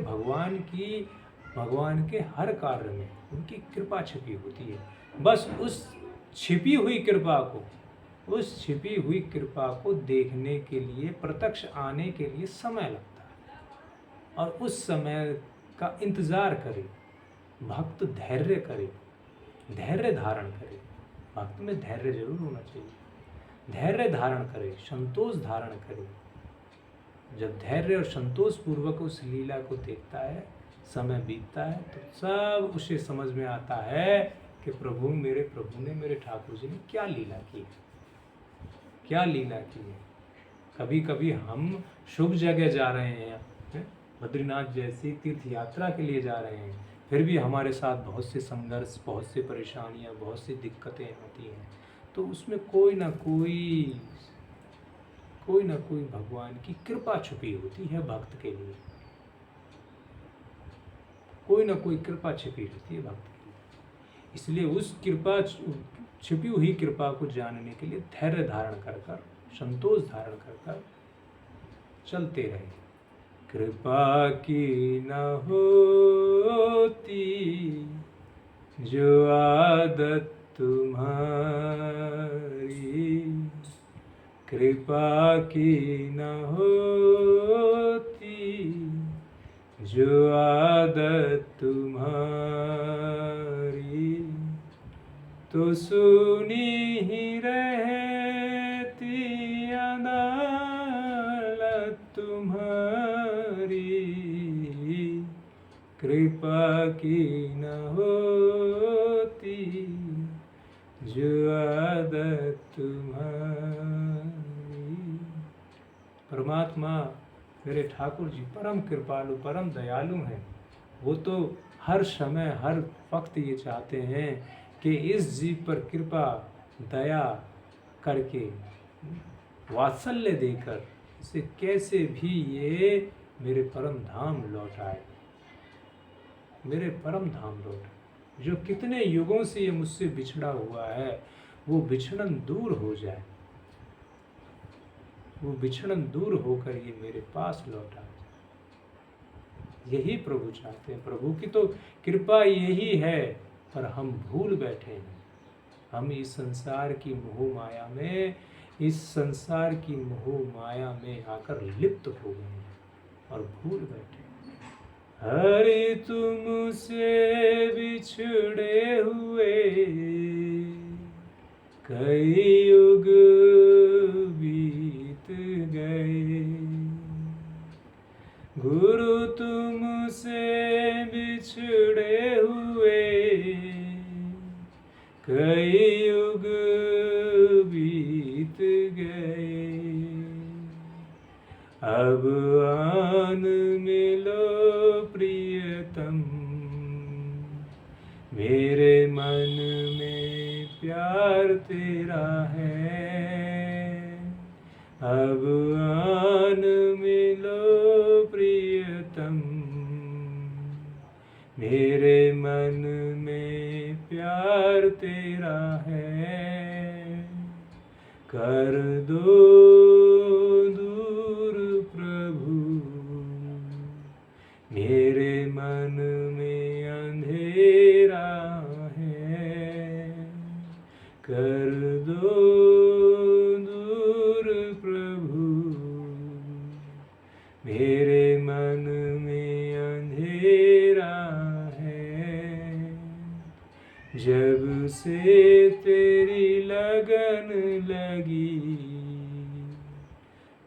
भगवान के हर कार्य में उनकी कृपा छिपी होती है। बस उस छिपी हुई कृपा को देखने के लिए, प्रत्यक्ष आने के लिए समय लगता है, और उस समय का इंतज़ार करे भक्त, धैर्य करे, धैर्य धारण करे। भक्त में धैर्य जरूर होना चाहिए, धैर्य धारण करे, संतोष धारण करे। जब धैर्य और संतोष पूर्वक उस लीला को देखता है समय बीतता है तो सब उसे समझ में आता है कि प्रभु ने मेरे ठाकुर जी ने क्या लीला की है, क्या लीला की है। कभी कभी हम शुभ जगह जा रहे हैं, बद्रीनाथ जैसी तीर्थ यात्रा के लिए जा रहे हैं, फिर भी हमारे साथ बहुत से संघर्ष, बहुत से परेशानियां, बहुत सी दिक्कतें होती हैं, तो उसमें कोई ना कोई भगवान की कृपा छुपी होती है भक्त के लिए, कोई ना कोई कृपा छिपी होती है भक्त के लिए। इसलिए उस कृपा, छिपी हुई कृपा को जानने के लिए धैर्य धारण कर, संतोष धारण कर चलते रहे। कृपा की न होती जो आदत तुम्हारी, कृपा की न होती जो आदत तुम्हारी, तो सुनी ही रहती अदालत तुम्हारी, कृपा की न होती जो आदत तुम्हारी। परमात्मा मेरे ठाकुर जी परम कृपालु, परम दयालु हैं। वो तो हर समय हर वक्त ये चाहते हैं कि इस जीव पर कृपा दया करके, वात्सल्य देकर इसे कैसे भी ये मेरे परम धाम लौट आए, मेरे परम धाम लौट आए। जो कितने युगों से ये मुझसे बिछड़ा हुआ है वो बिछड़न दूर हो जाए, वो बिछड़न दूर होकर ये मेरे पास लौट आए। यही प्रभु चाहते हैं। प्रभु की तो कृपा यही है, पर हम भूल बैठे हैं। हम इस संसार की मोह माया में, इस संसार की मोह माया में आकर लिप्त हो गए हैं और भूल बैठे। हरि तुमसे बिछड़े हुए कई युग बीत गए, गुरु तुमसे बिछड़े हुए कई युग बीत गए, अब आन मिलो प्रियतम, मेरे मन में प्यार तेरा है, अब आन मिलो प्रियतम, मेरे मन में प्यार तेरा है, कर दो दूर प्रभु मेरे मन में अंधेरा है, कर दो दूर प्रभु मेरे मन में अंधेरा है, जब से तेरी लगन लगी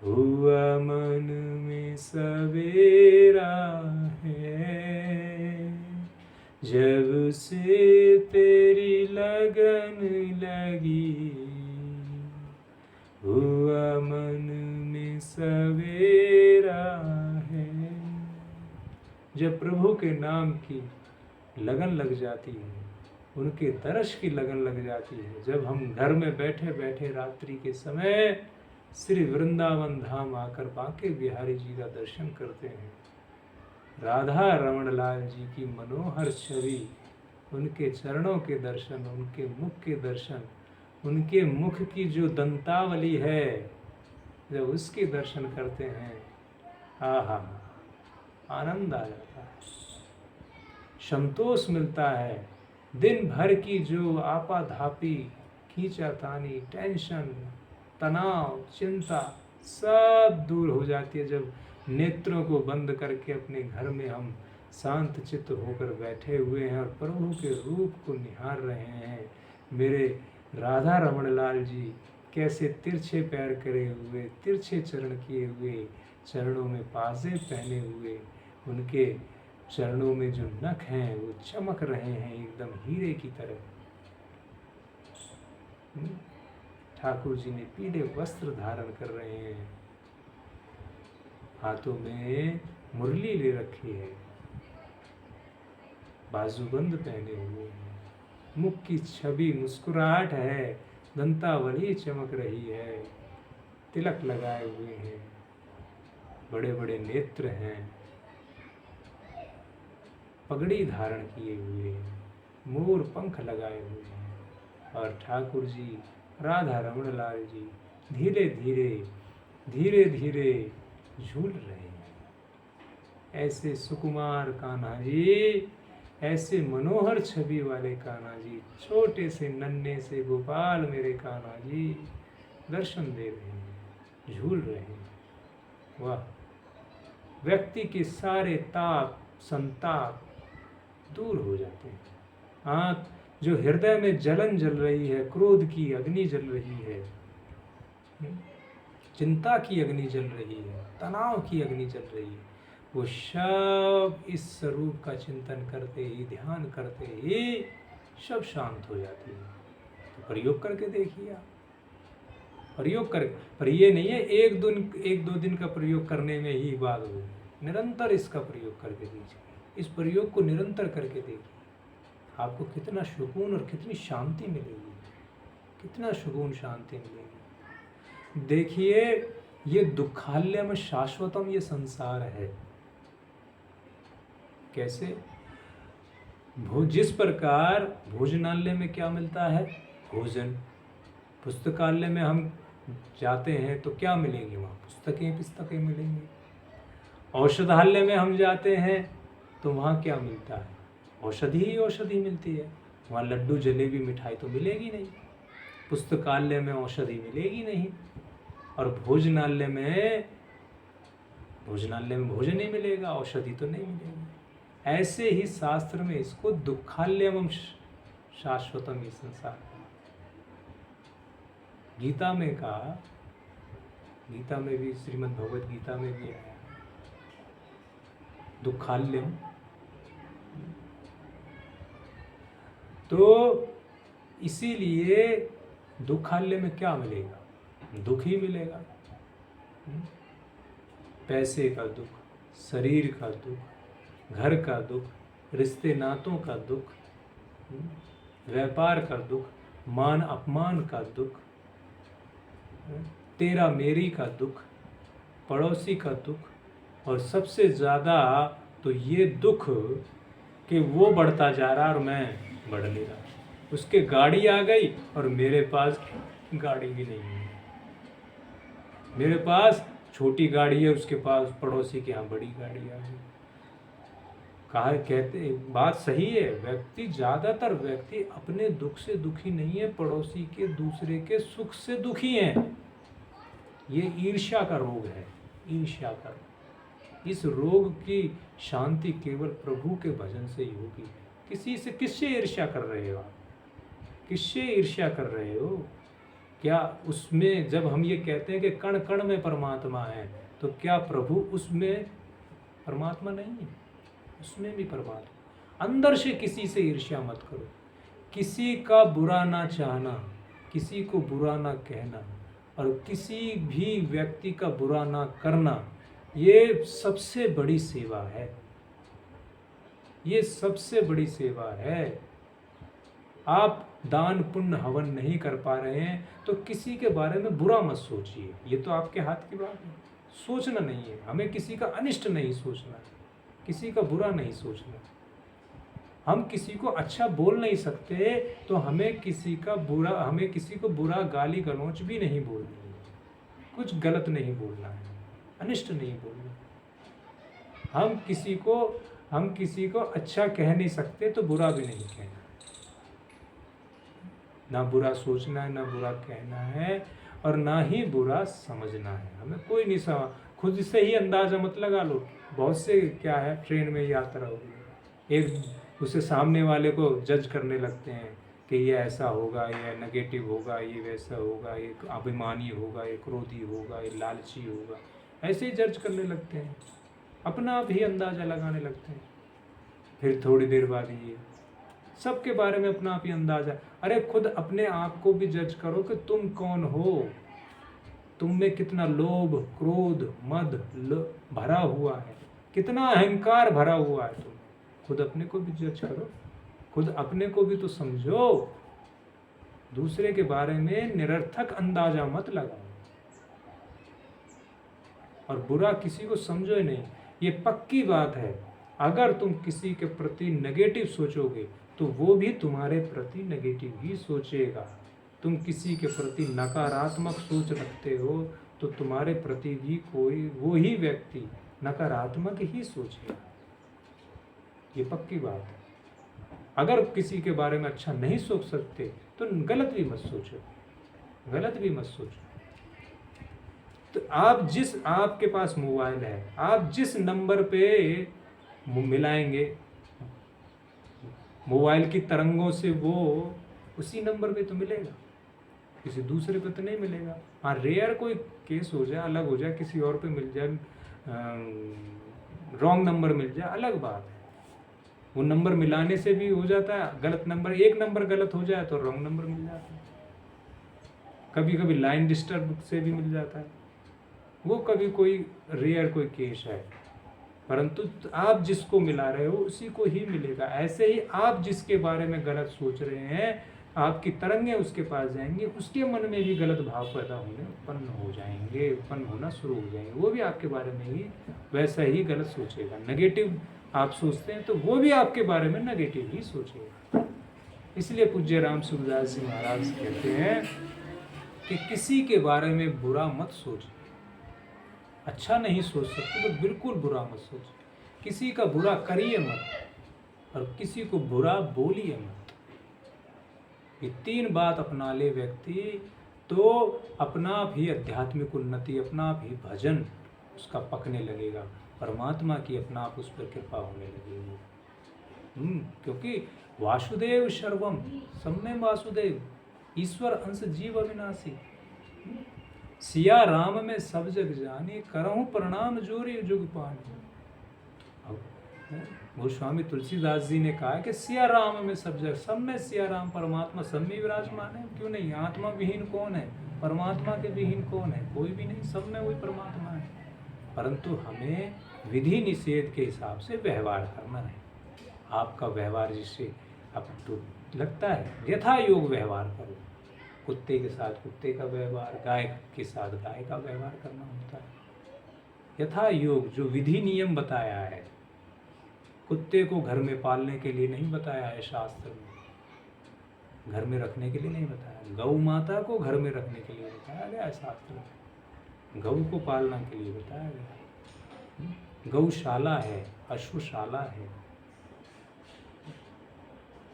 हुआ मन में सवेरा है, जब से तेरी लगन लगी हुआ मन में सवेरा है। जब प्रभु के नाम की लगन लग जाती है, उनके दर्श की लगन लग जाती है, जब हम घर में बैठे बैठे रात्रि के समय श्री वृंदावन धाम आकर बांके बिहारी जी का दर्शन करते हैं, राधा रमण लाल जी की मनोहर छवि, उनके चरणों के दर्शन, उनके मुख के दर्शन, उनके मुख की जो दंतावली है, जब उसके दर्शन करते हैं, आहा आनंद आ जाता है, संतोष मिलता है। दिन भर की जो आपाधापी, खींचातानी, टेंशन, तनाव, चिंता सब दूर हो जाती है जब नेत्रों को बंद करके अपने घर में हम शांत चित्त होकर बैठे हुए हैं और प्रभु के रूप को निहार रहे हैं। मेरे राधा रमण लाल जी कैसे तिरछे पैर करे हुए, तिरछे चरण किए हुए, चरणों में पाजे पहने हुए, उनके चरणों में जो नख हैं वो चमक रहे हैं एकदम हीरे की तरह। ठाकुर जी ने पीले वस्त्र धारण कर रहे हैं, हाथों में मुरली ले रखी है, बाजूबंद पहने हुए हैं, मुख की छवि मुस्कुराहट है, दंतावली चमक रही है, तिलक लगाए हुए हैं, बड़े बड़े नेत्र हैं, पगड़ी धारण किए हुए हैं, मोर पंख लगाए हुए हैं, और ठाकुर जी राधा रमण लाल जी धीरे धीरे धीरे धीरे झूल रहे हैं। ऐसे सुकुमार कान्हा जी, ऐसे मनोहर छवि वाले कान्हा जी, छोटे से नन्हे से गोपाल मेरे कान्हा जी दर्शन दे रहे हैं, झूल रहे हैं। वाह! व्यक्ति के सारे ताप संताप दूर हो जाते हैं। हाँ, जो हृदय में जलन जल रही है, क्रोध की अग्नि जल रही है, चिंता की अग्नि जल रही है, तनाव की अग्नि जल रही है, वो सब इस स्वरूप का चिंतन करते ही, ध्यान करते ही सब शांत हो जाती है। तो प्रयोग करके देखिए आप, प्रयोग कर, पर ये नहीं है एक दो दिन का प्रयोग करने में ही बात हो, निरंतर इसका प्रयोग करके दीजिए। इस प्रयोग को निरंतर करके देखिए, आपको कितना सुकून और कितनी शांति मिलेगी, कितना सुकून शांति मिलेगी। देखिए, ये दुखालयम शाश्वतम ये संसार है। कैसे? जिस प्रकार भोजनालय में क्या मिलता है? भोजन। पुस्तकालय में हम जाते हैं तो क्या मिलेंगे? वहाँ पुस्तकें मिलेंगी। औषधालय में हम जाते हैं तो वहाँ क्या मिलता है? औषधि ही औषधि मिलती है। वहाँ लड्डू जलेबी मिठाई तो मिलेगी नहीं। पुस्तकालय में औषधि मिलेगी नहीं, और भोजनालय में भोजन ही मिलेगा, औषधि तो नहीं मिलेगी। ऐसे ही शास्त्र में इसको दुखालयम शाश्वतम ये संसार, गीता में कहा, गीता में भी, श्रीमद् भगवद गीता में भी आया दुखालयम। तो इसीलिए दुखालय में क्या मिलेगा? दुख ही मिलेगा। पैसे का दुख, शरीर का दुख, घर का दुख, रिश्ते नातों का दुख, व्यापार का दुख, मान अपमान का दुख, तेरा मेरी का दुख, पड़ोसी का दुख, और सबसे ज़्यादा तो ये दुख कि वो बढ़ता जा रहा और मैं बढ़ नहीं रहा। उसके गाड़ी आ गई और मेरे पास गाड़ी भी नहीं है। मेरे पास छोटी गाड़ी है, उसके पास पड़ोसी के यहाँ बड़ी गाड़ी आ गई। कहा कहते, बात सही है। ज़्यादातर व्यक्ति अपने दुख से दुखी नहीं है, पड़ोसी के दूसरे के सुख से दुखी हैं। ये ईर्ष्या का रोग है, ईर्ष्या का रोग। इस रोग की शांति केवल प्रभु के भजन से ही होगी। किससे ईर्ष्या कर रहे हो आप? किससे ईर्ष्या कर रहे हो? क्या उसमें, जब हम ये कहते हैं कि कण कण में परमात्मा है, तो क्या प्रभु उसमें परमात्मा नहीं है? उसमें भी परमात्मा। अंदर से किसी से ईर्ष्या मत करो। किसी का बुरा ना चाहना, किसी को बुरा ना कहना, और किसी भी व्यक्ति का बुरा ना करना, ये सबसे बड़ी सेवा है। ये सबसे बड़ी सेवा है। आप दान पुण्य हवन नहीं कर पा रहे हैं तो किसी के बारे में बुरा मत सोचिए, ये तो आपके हाथ की बात है। सोचना नहीं है, हमें किसी का अनिष्ट नहीं सोचना, किसी का बुरा नहीं सोचना। हम किसी को अच्छा बोल नहीं सकते तो हमें किसी को बुरा गाली गलौच भी नहीं बोलनी है, कुछ गलत नहीं बोलना है, अनिष्ट नहीं बोलना। हम किसी को अच्छा कह नहीं सकते तो बुरा भी नहीं कहना। ना बुरा सोचना है, ना बुरा कहना है, और ना ही बुरा समझना है। हमें कोई नहीं समझ, खुद से ही अंदाजा मत लगा लो। बहुत से क्या है, ट्रेन में यात्रा होगी, एक उससे सामने वाले को जज करने लगते हैं कि ये ऐसा होगा, ये नेगेटिव होगा, ये वैसा होगा, ये अभिमानी होगा, ये क्रोधी होगा, ये लालची होगा, ऐसे ही जज करने लगते हैं, अपना आप ही अंदाजा लगाने लगते हैं। फिर थोड़ी देर बाद ये। सबके बारे में अपना आप ही अंदाजा। अरे खुद अपने आप को भी जज करो कि तुम कौन हो, तुम में कितना लोभ, क्रोध, मद भरा हुआ है, कितना अहंकार भरा हुआ है। तुम खुद अपने को भी जज करो, खुद अपने को भी तो समझो। दूसरे के बारे में निरर्थक अंदाजा मत लगाओ और बुरा किसी को समझो ही नहीं। ये पक्की बात है, अगर तुम किसी के प्रति नेगेटिव सोचोगे तो वो भी तुम्हारे प्रति नेगेटिव ही सोचेगा। तुम किसी के प्रति नकारात्मक सोच रखते हो तो तुम्हारे प्रति भी कोई वो ही व्यक्ति नकारात्मक ही सोचेगा। ये पक्की बात है। अगर किसी के बारे में अच्छा नहीं सोच सकते तो गलत भी मत सोचो, गलत भी मत सोचो। तो आपके पास मोबाइल है, आप जिस नंबर पे मिलाएंगे मोबाइल की तरंगों से, वो उसी नंबर पे तो मिलेगा, किसी दूसरे पे तो नहीं मिलेगा। हाँ, रेयर कोई केस हो जाए, अलग हो जाए, किसी और पे मिल जाए, रॉन्ग नंबर मिल जाए, अलग बात है। वो नंबर मिलाने से भी हो जाता है गलत नंबर, एक नंबर गलत हो जाए तो रॉन्ग नंबर मिल जाता है। कभी कभी लाइन डिस्टर्ब से भी मिल जाता है, वो कभी कोई रेयर कोई केस है। परंतु आप जिसको मिला रहे हो उसी को ही मिलेगा। ऐसे ही आप जिसके बारे में गलत सोच रहे हैं, आपकी तरंगें उसके पास जाएंगी, उसके मन में भी गलत भाव पैदा होने उत्पन्न होना शुरू हो जाएंगे। वो भी आपके बारे में ही वैसा ही गलत सोचेगा। नेगेटिव आप सोचते हैं तो वो भी आपके बारे में नेगेटिव ही सोचेगा। इसलिए पूज्य राम सूरदास जी महाराज कहते हैं कि किसी के बारे में बुरा मत सोचो। अच्छा नहीं सोच सकते तो बिल्कुल बुरा मत सोचो। किसी का बुरा करिए मत और किसी को बुरा बोलिए मत। ये 3 बात अपना ले व्यक्ति तो अपना आप ही आध्यात्मिक उन्नति, अपना आप ही भजन उसका पकने लगेगा, परमात्मा की अपना आप उस पर कृपा होने लगेगी। क्योंकि वासुदेव सर्वम सम्यम वासुदेव, ईश्वर अंश जीव अविनाशी। सिया राम में सब जग जाने, करहूँ प्रणाम जोरी जुग पानी। गोस्वामी तुलसीदास जी ने कहा कि सिया राम में सब जग, सब में सिया राम परमात्मा सब में विराजमान है। क्यों नहीं? आत्मा विहीन कौन है? परमात्मा के विहीन कौन है? कोई भी नहीं, सब में वही परमात्मा है। परंतु हमें विधि निषेध के हिसाब से व्यवहार करना है। आपका व्यवहार जिससे आपको लगता है यथा योग व्यवहार करो। कुत्ते के साथ कुत्ते का व्यवहार, गाय के साथ गाय का व्यवहार करना होता है यथा योग, जो विधि नियम बताया है। कुत्ते को घर में पालने के लिए नहीं बताया है शास्त्र में, घर में रखने के लिए नहीं बताया। गौ माता को घर में रखने के लिए बताया गया है शास्त्र में, गौ को पालना के लिए बताया गया। गौशाला है, अश्वशाला है,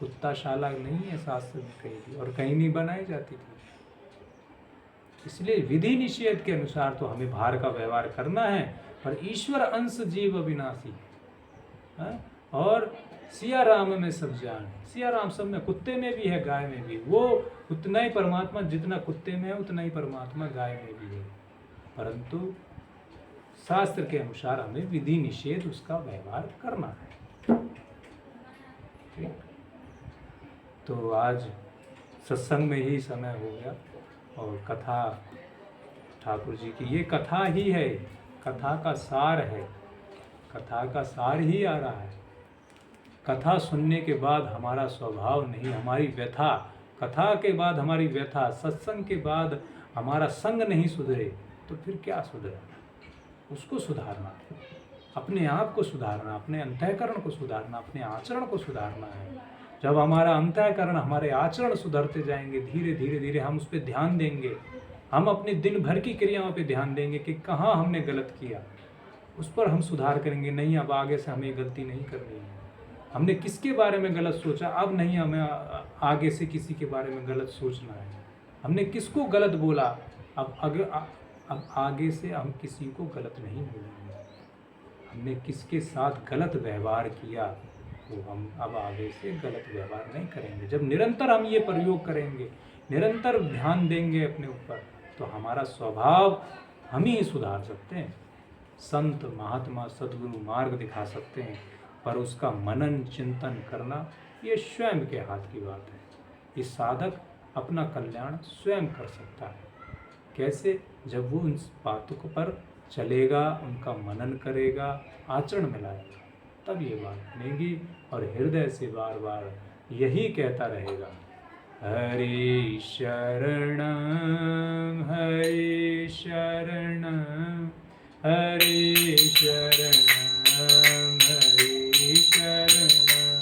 कुत्ताशाला नहीं है शास्त्र में कहीं भी, और कहीं नहीं बनाई जाती थी। इसलिए विधि निषेध के अनुसार तो हमें बाहर का व्यवहार करना है, पर ईश्वर अंश जीव अविनाशी और सिया राम में सब जान है। सिया राम सब में, कुत्ते में भी है, गाय में भी। वो उतना ही परमात्मा जितना कुत्ते में है उतना ही परमात्मा गाय में भी है। परंतु शास्त्र के अनुसार हमें विधि निषेध उसका व्यवहार करना है। ठीक, तो आज सत्संग में ही समय हो गया और कथा ठाकुर जी की, ये कथा ही है, कथा का सार है, कथा का सार ही आ रहा है। कथा सुनने के बाद हमारा स्वभाव नहीं, हमारी व्यथा, कथा के बाद हमारी व्यथा, सत्संग के बाद हमारा संग नहीं सुधरे तो फिर क्या सुधरे? उसको सुधारना, अपने आप को सुधारना, अपने अंतःकरण को सुधारना, अपने आचरण को सुधारना है। जब हमारा अंतःकरण, हमारे आचरण सुधरते जाएंगे, धीरे धीरे धीरे हम उस पर ध्यान देंगे, हम अपने दिन भर की क्रियाओं पे ध्यान देंगे कि कहाँ हमने गलत किया, उस पर हम सुधार करेंगे। नहीं, अब आगे से हमें गलती नहीं करनी है। हमने किसके बारे में गलत सोचा, अब नहीं हमें आगे से किसी के बारे में गलत सोचना है। हमने किसको गलत बोला, अब आगे से हम किसी को गलत नहीं बोलेंगे। हमने किसके साथ गलत व्यवहार किया तो हम अब आगे से गलत व्यवहार नहीं करेंगे। जब निरंतर हम ये प्रयोग करेंगे, निरंतर ध्यान देंगे अपने ऊपर, तो हमारा स्वभाव हम ही सुधार सकते हैं। संत महात्मा सद्गुरु मार्ग दिखा सकते हैं, पर उसका मनन चिंतन करना ये स्वयं के हाथ की बात है। ये साधक अपना कल्याण स्वयं कर सकता है। कैसे? जब वो उन बातों पर चलेगा, उनका मनन करेगा, आचरण में लाएगा, तब ये बात बनेगी और हृदय से बार बार यही कहता रहेगा, हरि शरणं हरि शरणं हरि शरणं हरि शरणं।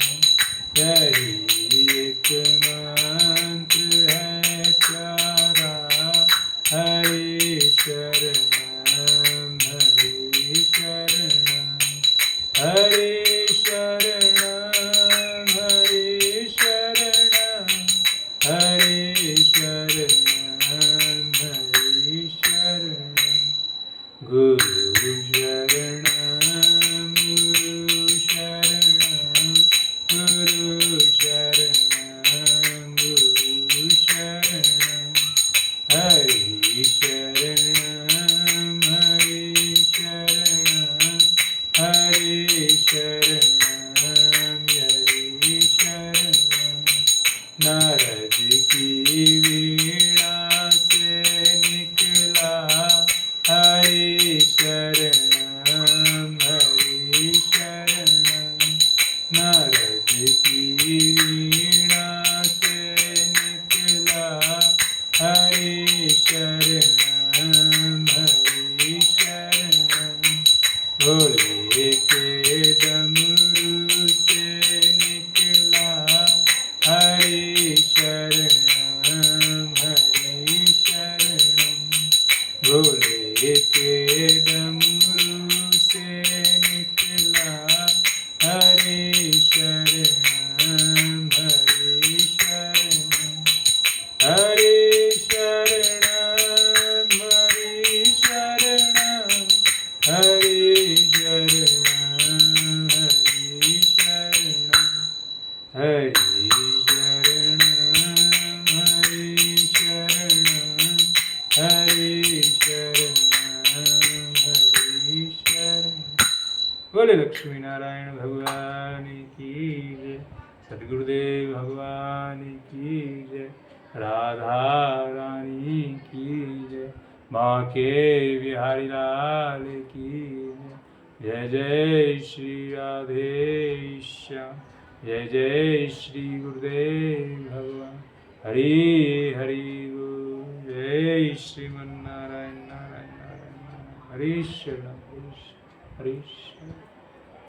हरि एक मंत्र है प्यारा, हरि शरणं हरि शरणं हरि शरणं हरि शरणं हरि शरणं हरि शरणं। गुरु शरणं गुरु शरणं गुरु शरणं गुरु शरणं हरि शरणं हरि शरणं हरि शरणं हरि शरणं। नारद की वीणा से निकला हरि शरणं हरि शरणं। नारद की वीणा से निकला हरि शरणं हरि शरणं। भोले के डमरू से निकला हरि शरणं हरि शरणं। भोले के डमरू से निकला हरि शरणं हरि शरणं। हरि शरणं हरि शरणं हरि शरणं हरि शरणं हरि शरणं हरि शरणं हरि शरणं हरि शरणं। बोले लक्ष्मी नारायण भगवान की जय, सद्गुरुदेव भगवान की जय, राधा रानी की जय, बांके बिहारी लाल की जय। जय जय श्री राधे श्याम, जय जय श्री गुरुदेव भगवान। हरि हरि बोल। जय श्रीमन नारायण नारायण नारायण हरि शरण हरि शरण।